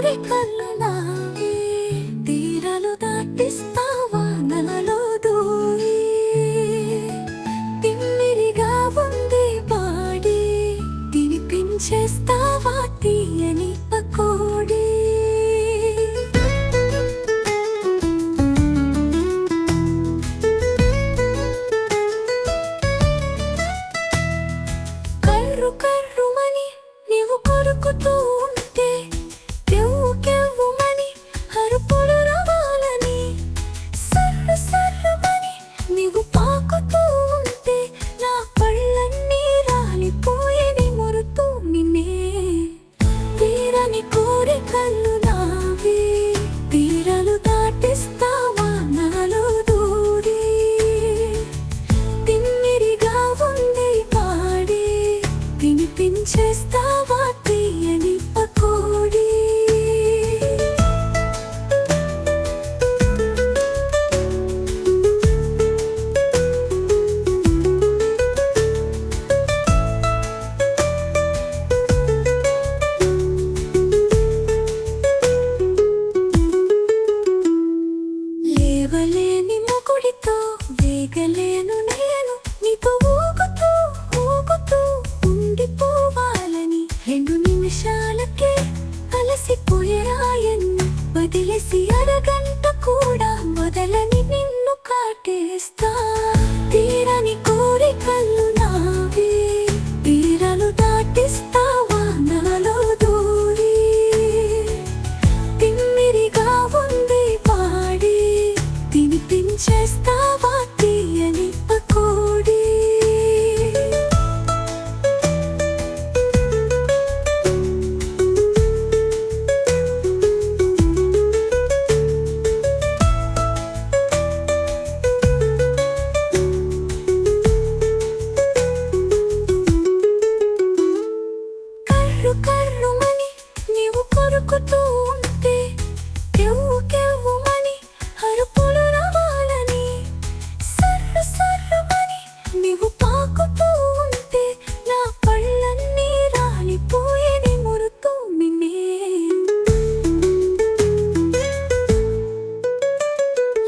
కోరికలు నావి తీరలు దాటిస్తావా నాలో దూరి తిమ్మిరిగా ఉంది బాడి తినిపించేస్తావా తీయని పకోడీ కర్రు కర్రుమని నీవు కొరుకుతూ ఉంటే కెవ్వు కెవ్వుమని అరుపులు రావాలని సర్రు సర్రుమని నీవు పాకుతూ ఉంటే నా పళ్ళన్నీ రాలిపోయేని మురుతూ నిన్నే తీరని కోరికలు నావి తీరలు దాటిస్తావా నాలో దూరి తిమ్మిరిగా ఉంది పాడి తినిపించేస్తావా తీయని పకోడీ లేవలేని మొగుడితో వేగలేను నేను నీతో ఊగుతూ ఊగుతూ ఉండిపోవాలని 2 నిమిషాలకే అలసిపోయాయన్ను వదిలేసి అరగంట కూడా వదలని నిన్ను కాటేస్తా తీరని కోరికలు నావి తీరలు దాటిస్తావా నాలో దూరి తిమ్మిరిగా ఉంది పాడి తినిపించేస్తావా తీయని పకోడీ కర్రు కర్రుమని నీవు కొరుకుతూ ఉంటే కెవ్వు కెవ్వుమని అరుపులు రావాలని సర్రు సర్రుమని నీవు పాకుతూ ఉంటే నా పళ్ళన్నీ రాలిపోయేని మురుతూ నిన్నే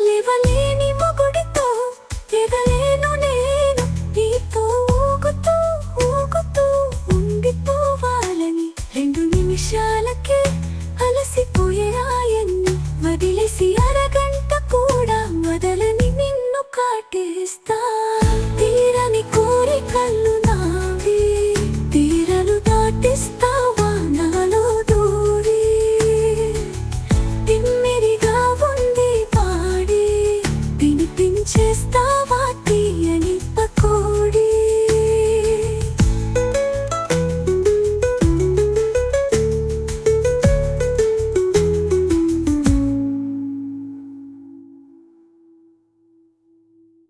లేవలేని మొగుడితో ఎగలేను నేను నీతో ఊగుతూ ఊగుతూ ఉండిపోవాలని 2 నిమిషాలకే అలసి